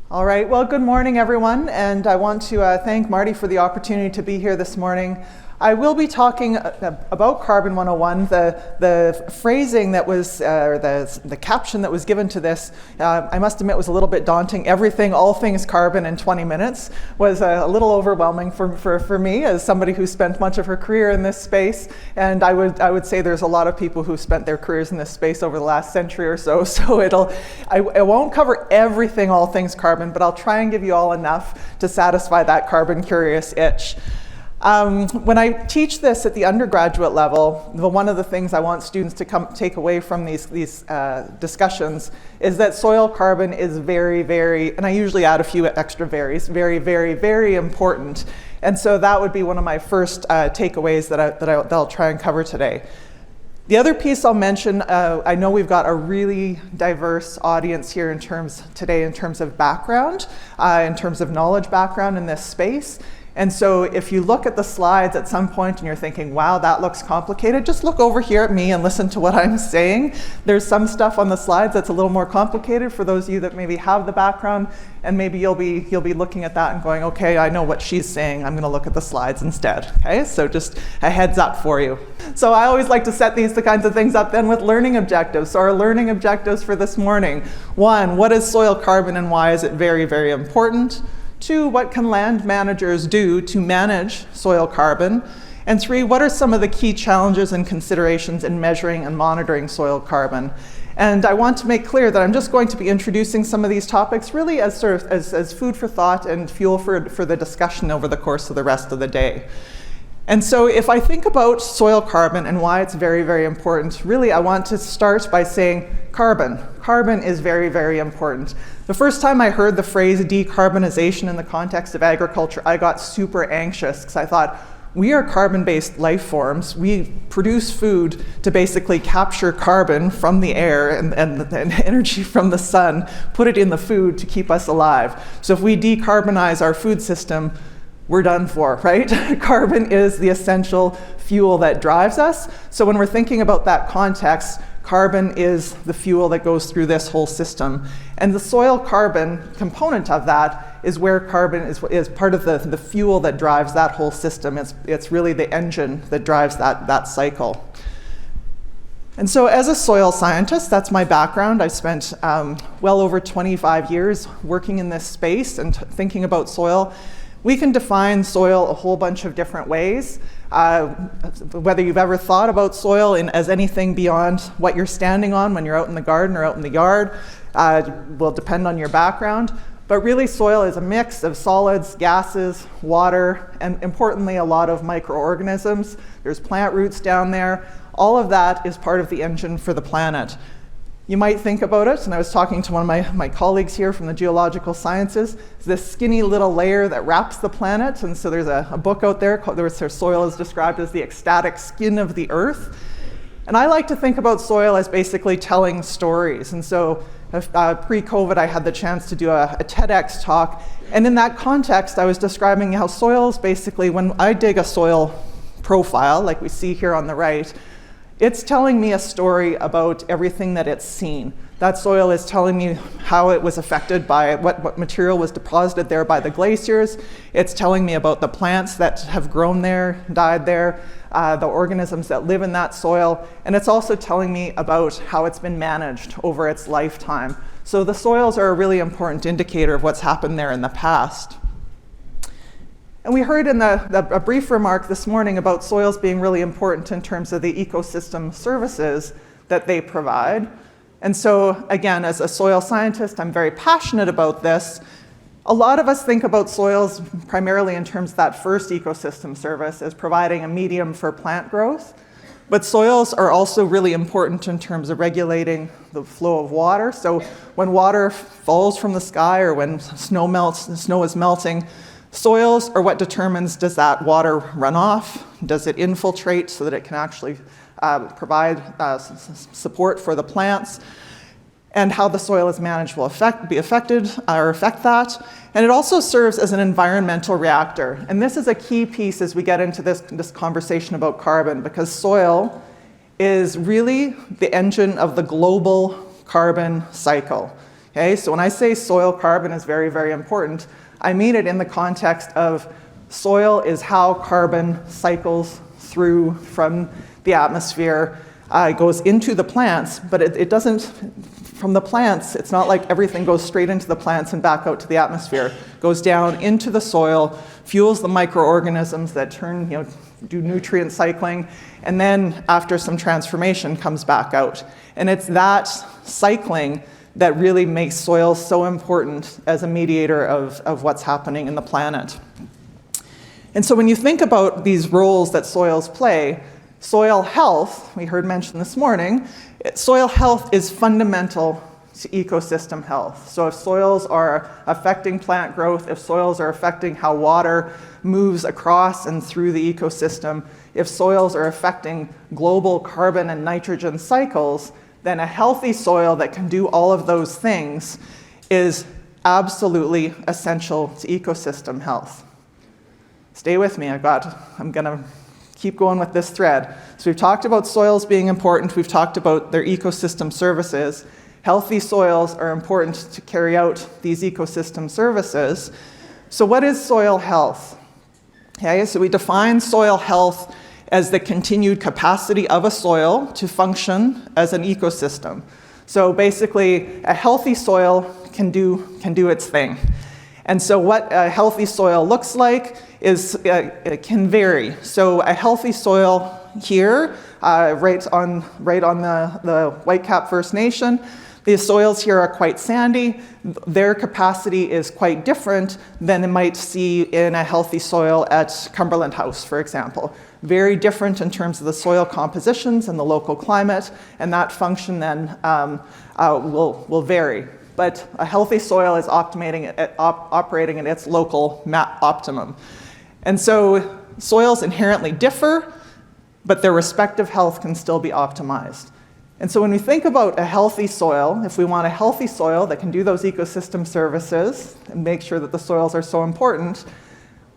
All right, well, good morning, everyone, and I want to thank Marty for the opportunity to be here this morning. I will be talking about Carbon 101. The phrasing that was, or the caption that was given to this, I must admit was a little bit daunting. Everything, all things carbon in 20 minutes was a little overwhelming for me as somebody who spent much of her career in this space. And I would say there's a lot of people who spent their careers in this space over the last century or so. So I won't cover everything, all things carbon, but I'll try and give you all enough to satisfy that carbon curious itch. When I teach this at the undergraduate level, one of the things I want students to take away from these discussions is that soil carbon is very, very, and I usually add a few extra varies, very, very, very important. And so that would be one of my first takeaways that I'll try and cover today. The other piece I'll mention, I know we've got a really diverse audience here today in terms of background, in terms of knowledge background in this space. And so if you look at the slides at some point and you're thinking, wow, that looks complicated, just look over here at me and listen to what I'm saying. There's some stuff on the slides that's a little more complicated for those of you that maybe have the background, and maybe you'll be looking at that and going, okay, I know what she's saying, I'm gonna look at the slides instead, okay? So just a heads up for you. So I always like to set the kinds of things up then with learning objectives. So our learning objectives for this morning: 1, what is soil carbon and why is it very, very important? 2, what can land managers do to manage soil carbon? And 3, what are some of the key challenges and considerations in measuring and monitoring soil carbon? And I want to make clear that I'm just going to be introducing some of these topics really as sort of as food for thought and fuel for the discussion over the course of the rest of the day. And so if I think about soil carbon and why it's very, very important, really I want to start by saying carbon. Carbon is very, very important. The first time I heard the phrase decarbonization in the context of agriculture, I got super anxious because I thought, we are carbon-based life forms. We produce food to basically capture carbon from the air and energy from the sun, put it in the food to keep us alive. So if we decarbonize our food system, we're done for, right? Carbon is the essential fuel that drives us. So when we're thinking about that context, carbon is the fuel that goes through this whole system. And the soil carbon component of that is where carbon is part of the fuel that drives that whole system. It's really the engine that drives that cycle. And so as a soil scientist, that's my background. I spent well over 25 years working in this space and thinking about soil. We can define soil a whole bunch of different ways. Whether you've ever thought about soil as anything beyond what you're standing on when you're out in the garden or out in the yard will depend on your background. But really, soil is a mix of solids, gases, water, and importantly, a lot of microorganisms. There's plant roots down there. All of that is part of the engine for the planet. You might think about it, and I was talking to one of my colleagues here from the geological sciences, this skinny little layer that wraps the planet. And so there's a book out there where soil is described as the ecstatic skin of the earth. And I like to think about soil as basically telling stories. And so pre-COVID, I had the chance to do a TEDx talk. And in that context, I was describing how soil is basically, when I dig a soil profile, like we see here on the right, it's telling me a story about everything that it's seen. That soil is telling me how it was affected by what material was deposited there by the glaciers. It's telling me about the plants that have grown there, died there, the organisms that live in that soil. And it's also telling me about how it's been managed over its lifetime. So the soils are a really important indicator of what's happened there in the past. And we heard in a brief remark this morning about soils being really important in terms of the ecosystem services that they provide. And so again, as a soil scientist, I'm very passionate about this. A lot of us think about soils primarily in terms of that first ecosystem service as providing a medium for plant growth. But soils are also really important in terms of regulating the flow of water. So when water falls from the sky or when snow is melting, soils are what determines, does that water run off? Does it infiltrate so that it can actually provide support for the plants? And how the soil is managed will affect that. And it also serves as an environmental reactor. And this is a key piece as we get into this conversation about carbon, because soil is really the engine of the global carbon cycle. Okay, so when I say soil carbon is very, very important, I mean it in the context of soil is how carbon cycles through from the atmosphere, goes into the plants, but it doesn't, from the plants, it's not like everything goes straight into the plants and back out to the atmosphere. It goes down into the soil, fuels the microorganisms that turn, do nutrient cycling, and then after some transformation comes back out. And it's that cycling that really makes soil so important as a mediator of what's happening in the planet. And so when you think about these roles that soils play, soil health, we heard mentioned this morning, soil health is fundamental to ecosystem health. So if soils are affecting plant growth, if soils are affecting how water moves across and through the ecosystem, if soils are affecting global carbon and nitrogen cycles, then a healthy soil that can do all of those things is absolutely essential to ecosystem health. Stay with me, I'm gonna keep going with this thread. So we've talked about soils being important, we've talked about their ecosystem services. Healthy soils are important to carry out these ecosystem services. So what is soil health? Okay, so we define soil health as the continued capacity of a soil to function as an ecosystem. So basically, a healthy soil can do its thing. And so what a healthy soil looks like is it can vary. So a healthy soil here, right on the Whitecap First Nation, the soils here are quite sandy. Their capacity is quite different than you might see in a healthy soil at Cumberland House, for example. Very different in terms of the soil compositions and the local climate, and that function then will vary. But a healthy soil is operating at its local optimum. And so soils inherently differ, but their respective health can still be optimized. And so when we think about a healthy soil, if we want a healthy soil that can do those ecosystem services and make sure that the soils are so important,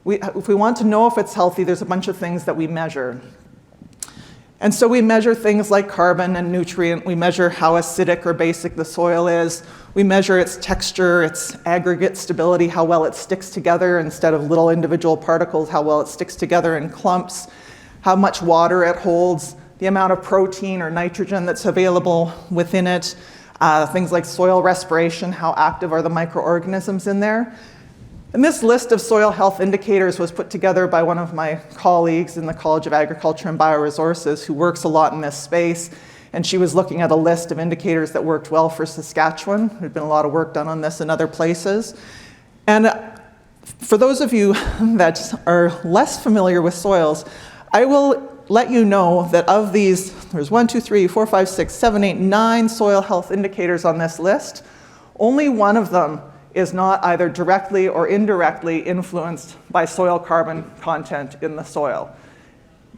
if we want to know if it's healthy, there's a bunch of things that we measure. And so we measure things like carbon and nutrient. We measure how acidic or basic the soil is. We measure its texture, its aggregate stability, how well it sticks together instead of little individual particles, how well it sticks together in clumps, how much water it holds, the amount of protein or nitrogen that's available within it, things like soil respiration, how active are the microorganisms in there. And this list of soil health indicators was put together by one of my colleagues in the College of Agriculture and Bioresources who works a lot in this space. And she was looking at a list of indicators that worked well for Saskatchewan. There'd been a lot of work done on this in other places. And for those of you that are less familiar with soils, I will let you know that of these, there's 1, 2, 3, 4, 5, 6, 7, 8, 9 soil health indicators on this list. Only one of them is not either directly or indirectly influenced by soil carbon content in the soil.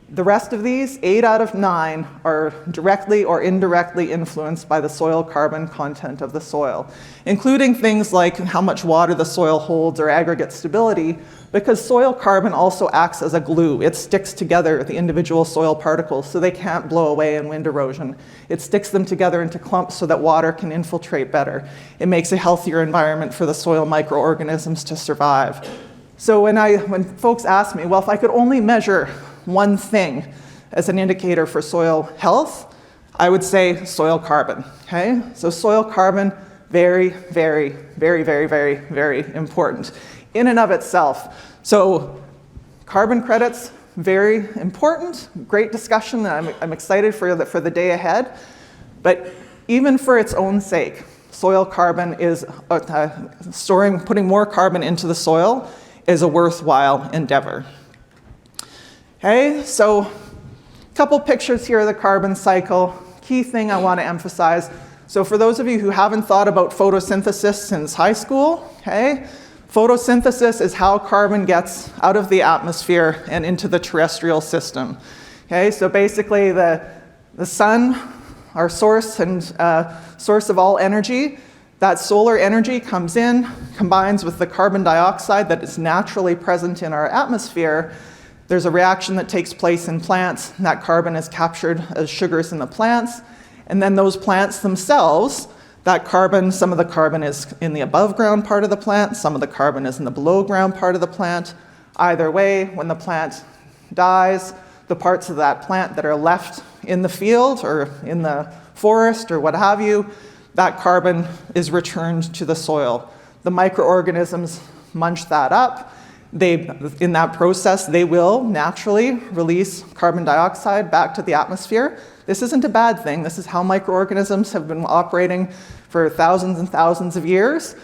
The rest of these, 8 out of 9, are directly or indirectly influenced by the soil carbon content of the soil, including things like how much water the soil holds or aggregate stability, because soil carbon also acts as a glue. It sticks together the individual soil particles so they can't blow away in wind erosion. It sticks them together into clumps so that water can infiltrate better. It makes a healthier environment for the soil microorganisms to survive. So when folks ask me, well, if I could only measure one thing as an indicator for soil health, I would say soil carbon, okay? So soil carbon, very, very, very, very, very, very important in and of itself. So carbon credits, very important, great discussion, and I'm excited for the day ahead. But even for its own sake, soil carbon is, putting more carbon into the soil is a worthwhile endeavor. Okay, so a couple pictures here of the carbon cycle. Key thing I want to emphasize. So for those of you who haven't thought about photosynthesis since high school, okay, photosynthesis is how carbon gets out of the atmosphere and into the terrestrial system. Okay, so basically the sun, our source and source of all energy, that solar energy comes in, combines with the carbon dioxide that is naturally present in our atmosphere. There's a reaction that takes place in plants, and that carbon is captured as sugars in the plants. And then those plants themselves That carbon, some of the carbon is in the above ground part of the plant, some of the carbon is in the below ground part of the plant. Either way, when the plant dies, the parts of that plant that are left in the field or in the forest or what have you, that carbon is returned to the soil. The microorganisms munch that up. In that process, they will naturally release carbon dioxide back to the atmosphere. This isn't a bad thing. This is how microorganisms have been operating for thousands and thousands of years,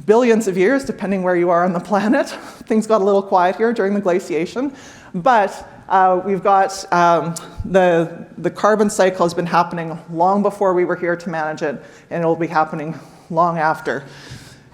billions of years, depending where you are on the planet. Things got a little quiet here during the glaciation, but we've got the carbon cycle has been happening long before we were here to manage it, and it will be happening long after.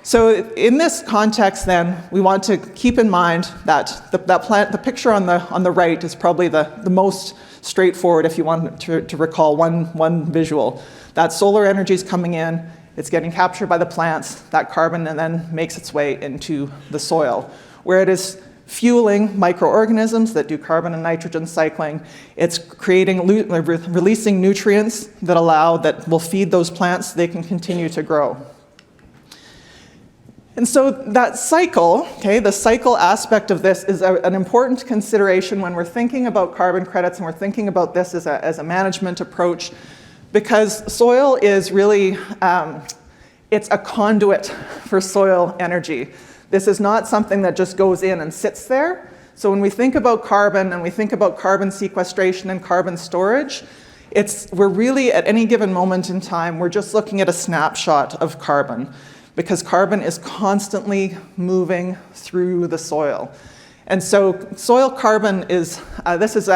So in this context then, we want to keep in mind that the picture on the right is probably the most straightforward if you want to recall one visual. That solar energy is coming in, it's getting captured by the plants, that carbon and then makes its way into the soil, where it is fueling microorganisms that do carbon and nitrogen cycling. It's releasing nutrients that will feed those plants so they can continue to grow. And so that cycle, the cycle aspect of this is an important consideration when we're thinking about carbon credits and we're thinking about this as a management approach, because soil is really, it's a conduit for soil energy. This is not something that just goes in and sits there. So when we think about carbon and we think about carbon sequestration and carbon storage, we're really at any given moment in time, we're just looking at a snapshot of carbon, because carbon is constantly moving through the soil. And so soil carbon is, this is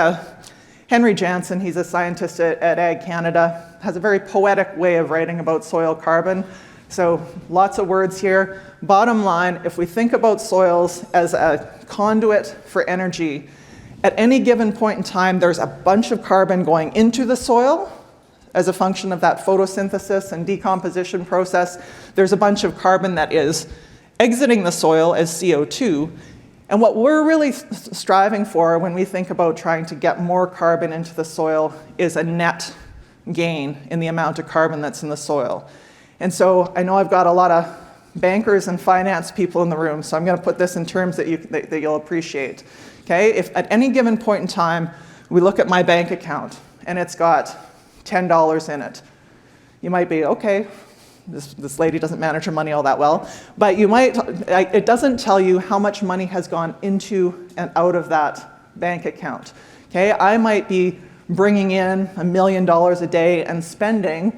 Henry Jansen, he's a scientist at Ag Canada, has a very poetic way of writing about soil carbon. So lots of words here. Bottom line, if we think about soils as a conduit for energy, at any given point in time, there's a bunch of carbon going into the soil as a function of that photosynthesis and decomposition process. There's a bunch of carbon that is exiting the soil as CO2. And what we're really striving for when we think about trying to get more carbon into the soil is a net gain in the amount of carbon that's in the soil. And so I know I've got a lot of bankers and finance people in the room, so I'm going to put this in terms that you'll appreciate. Okay, if at any given point in time we look at my bank account and it's got $10 in it, you might be, okay, this lady doesn't manage her money all that well, but it doesn't tell you how much money has gone into and out of that bank account. Okay, I might be bringing in $1 million a day and spending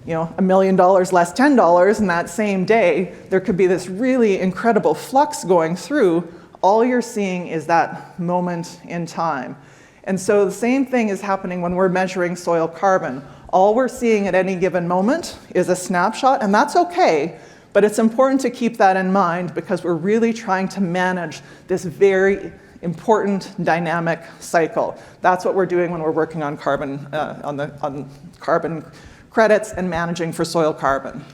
$1 million less $10 in that same day. There could be this really incredible flux going through. All you're seeing is that moment in time. And so the same thing is happening when we're measuring soil carbon. All we're seeing at any given moment is a snapshot, and that's okay, but it's important to keep that in mind because we're really trying to manage this very important dynamic cycle. That's what we're doing when we're working on carbon, on carbon credits and managing for soil carbon.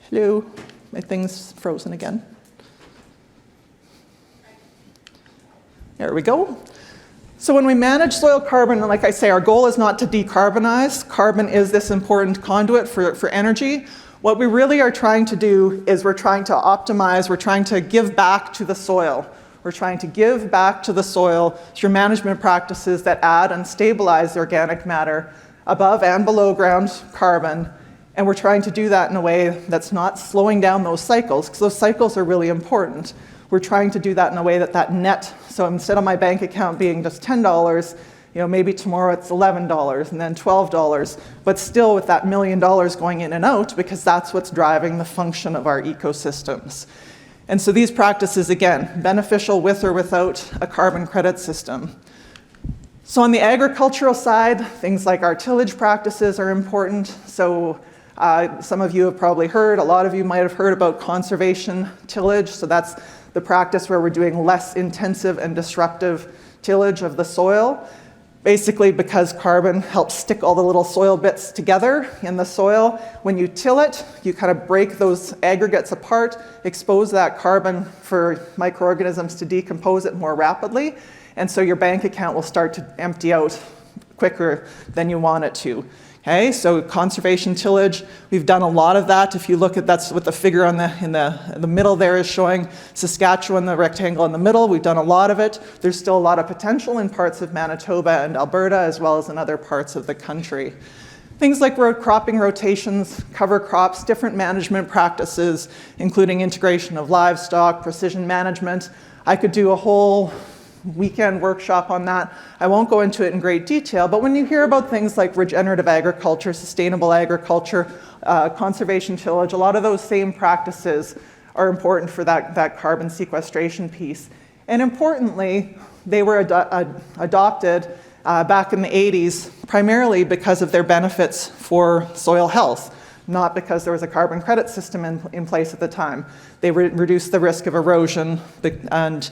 Hello, my thing's frozen again. There we go. So when we manage soil carbon, like I say, our goal is not to decarbonize. Carbon is this important conduit for energy. What we really are trying to do is we're trying to optimize, we're trying to give back to the soil. We're trying to give back to the soil through management practices that add and stabilize the organic matter above and below ground carbon. And we're trying to do that in a way that's not slowing down those cycles, because those cycles are really important. We're trying to do that in a way that net, so instead of my bank account being just $10, maybe tomorrow it's $11 and then $12, but still with that $1 million going in and out, because that's what's driving the function of our ecosystems. And so these practices, again, beneficial with or without a carbon credit system. So on the agricultural side, things like our tillage practices are important. So some of you have probably heard, a lot of you might have heard about conservation tillage. So that's the practice where we're doing less intensive and disruptive tillage of the soil. Basically because carbon helps stick all the little soil bits together in the soil. When you till it, you kind of break those aggregates apart, expose that carbon for microorganisms to decompose it more rapidly, and so your bank account will start to empty out quicker than you want it to. Okay, so conservation tillage, we've done a lot of that. If you look at, that's what the figure in the middle there is showing. Saskatchewan, the rectangle in the middle, we've done a lot of it. There's still a lot of potential in parts of Manitoba and Alberta, as well as in other parts of the country. Things like cropping rotations, cover crops, different management practices, including integration of livestock, precision management. I could do a whole weekend workshop on that. I won't go into it in great detail, but when you hear about things like regenerative agriculture, sustainable agriculture, conservation tillage, a lot of those same practices are important for that carbon sequestration piece. And importantly, they were adopted back in the 80s primarily because of their benefits for soil health, not because there was a carbon credit system in place at the time. They reduced the risk of erosion, and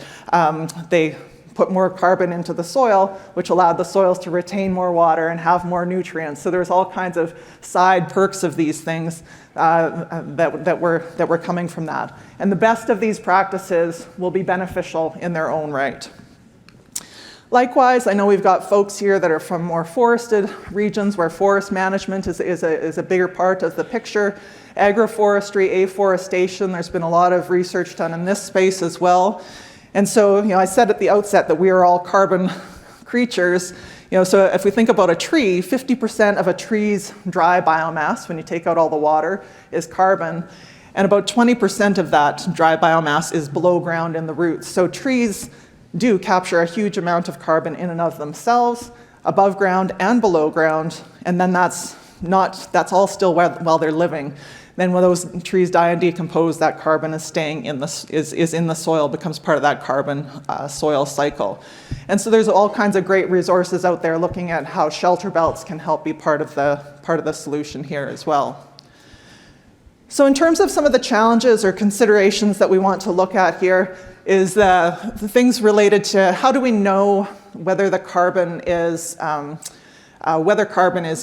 they put more carbon into the soil, which allowed the soils to retain more water and have more nutrients. So there's all kinds of side perks of these things that were coming from that. And the best of these practices will be beneficial in their own right. Likewise, I know we've got folks here that are from more forested regions where forest management is a bigger part of the picture. Agroforestry, afforestation, there's been a lot of research done in this space as well. And so, I said at the outset that we are all carbon creatures. So if we think about a tree, 50% of a tree's dry biomass, when you take out all the water, is carbon. And about 20% of that dry biomass is below ground in the roots. So trees do capture a huge amount of carbon in and of themselves, above ground and below ground, and then that's all still while they're living. Then when those trees die and decompose, that carbon is staying in the soil, becomes part of that carbon soil cycle. And so there's all kinds of great resources out there looking at how shelter belts can help be part of the solution here as well. So in terms of some of the challenges or considerations that we want to look at here is the things related to how do we know whether the carbon is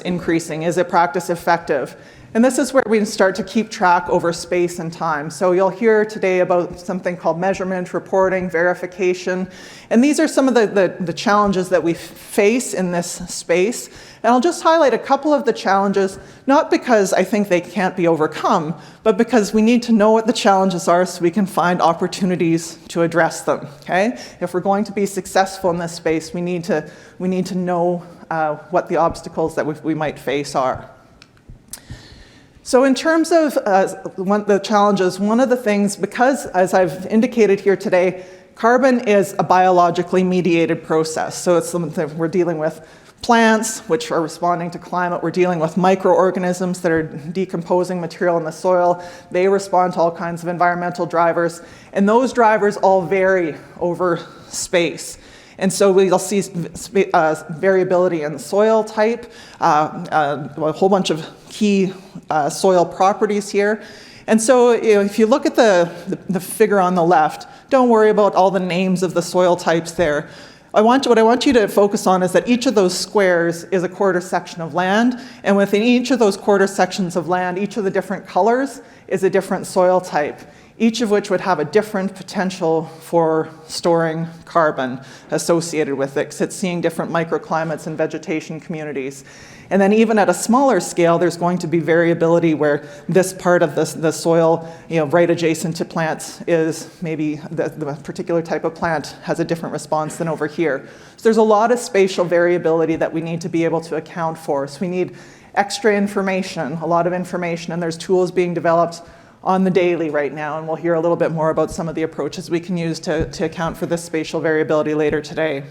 increasing? Is a practice effective? And this is where we start to keep track over space and time. So you'll hear today about something called measurement, reporting, verification. And these are some of the challenges that we face in this space. And I'll just highlight a couple of the challenges, not because I think they can't be overcome, but because we need to know what the challenges are so we can find opportunities to address them, okay? If we're going to be successful in this space, we need to know what the obstacles that we might face are. So in terms of the challenges, one of the things, because as I've indicated here today, carbon is a biologically mediated process. So it's something that we're dealing with plants, which are responding to climate. We're dealing with microorganisms that are decomposing material in the soil. They respond to all kinds of environmental drivers. And those drivers all vary over space. And so we'll see variability in soil type, a whole bunch of key soil properties here. And so if you look at the figure on the left, don't worry about all the names of the soil types there. What I want you to focus on is that each of those squares is a quarter section of land, and within each of those quarter sections of land, each of the different colors is a different soil type, each of which would have a different potential for storing carbon associated with it, because it's seeing different microclimates and vegetation communities. And then even at a smaller scale, there's going to be variability where this part of the soil, right adjacent to plants is maybe the particular type of plant has a different response than over here. So there's a lot of spatial variability that we need to be able to account for. So we need extra information, a lot of information, and there's tools being developed on the daily right now, and we'll hear a little bit more about some of the approaches we can use to account for this spatial variability later today.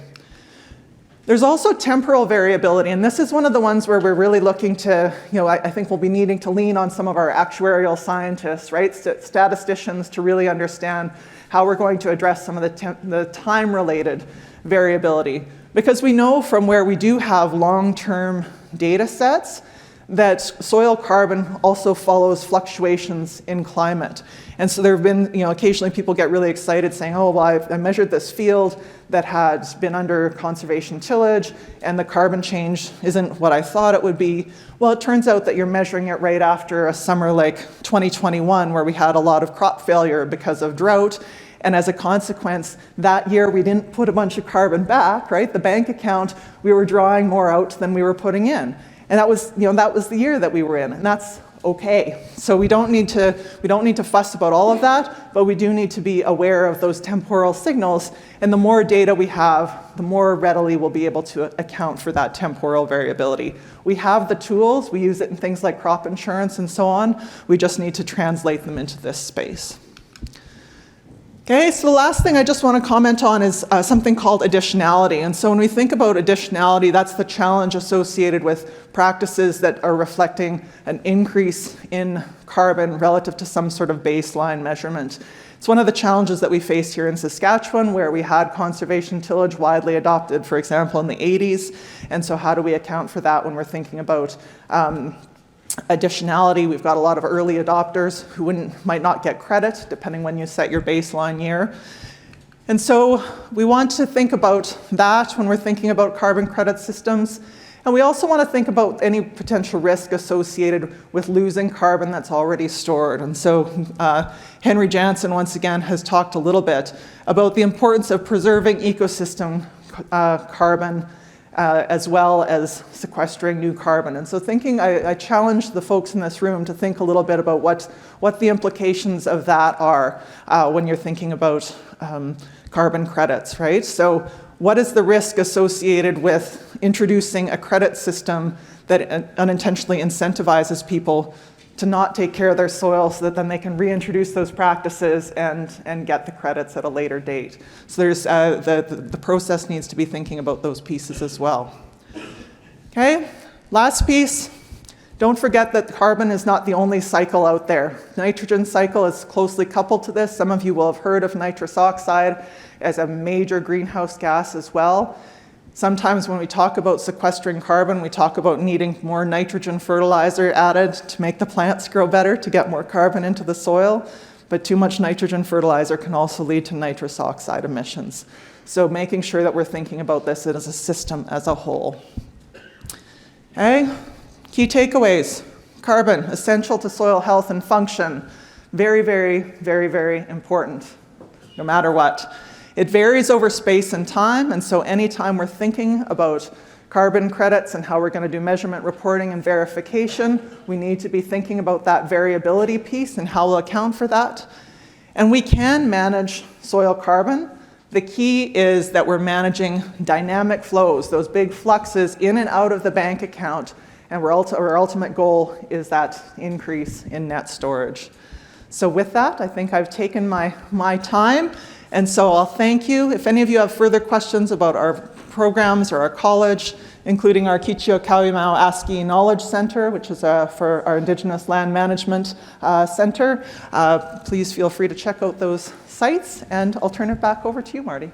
There's also temporal variability, and this is one of the ones where we're really looking to, I think we'll be needing to lean on some of our actuarial scientists, right, statisticians, to really understand how we're going to address some of the time-related variability. Because we know from where we do have long-term data sets that soil carbon also follows fluctuations in climate. And so there have been, occasionally people get really excited saying, oh, well, I measured this field that had been under conservation tillage and the carbon change isn't what I thought it would be. Well, it turns out that you're measuring it right after a summer like 2021 where we had a lot of crop failure because of drought. And as a consequence, that year we didn't put a bunch of carbon back, right? The bank account, we were drawing more out than we were putting in. And that was the year that we were in, and that's okay. So we don't need to fuss about all of that, but we do need to be aware of those temporal signals, and the more data we have, the more readily we'll be able to account for that temporal variability. We have the tools, we use it in things like crop insurance and so on, we just need to translate them into this space. Okay, so the last thing I just want to comment on is something called additionality. And so when we think about additionality, that's the challenge associated with practices that are reflecting an increase in carbon relative to some sort of baseline measurement. It's one of the challenges that we face here in Saskatchewan, where we had conservation tillage widely adopted, for example, in the 80s. And so how do we account for that when we're thinking about additionality? We've got a lot of early adopters who might not get credit, depending when you set your baseline year. And so we want to think about that when we're thinking about carbon credit systems. And we also want to think about any potential risk associated with losing carbon that's already stored. And so Henry Jansen, once again, has talked a little bit about the importance of preserving ecosystem carbon as well as sequestering new carbon. And so I challenge the folks in this room to think a little bit about what the implications of that are when you're thinking about carbon credits, right? So what is the risk associated with introducing a credit system that unintentionally incentivizes people to not take care of their soil so that then they can reintroduce those practices and get the credits at a later date? So there's the process needs to be thinking about those pieces as well. Okay, last piece. Don't forget that carbon is not the only cycle out there. Nitrogen cycle is closely coupled to this. Some of you will have heard of nitrous oxide as a major greenhouse gas as well. Sometimes when we talk about sequestering carbon, we talk about needing more nitrogen fertilizer added to make the plants grow better, to get more carbon into the soil. But too much nitrogen fertilizer can also lead to nitrous oxide emissions. So making sure that we're thinking about this as a system as a whole. Okay, key takeaways. Carbon, essential to soil health and function. Very, very, very, very important, no matter what. It varies over space and time, and so anytime we're thinking about carbon credits and how we're going to do measurement reporting and verification, we need to be thinking about that variability piece and how we'll account for that. And we can manage soil carbon. The key is that we're managing dynamic flows, those big fluxes in and out of the bank account, and our ultimate goal is that increase in net storage. So with that, I think I've taken my time. And so I'll thank you. If any of you have further questions about our programs or our college, including our Kichio Kauimau ASCII Knowledge Center, which is for our Indigenous Land Management Center, please feel free to check out those sites, and I'll turn it back over to you, Marty.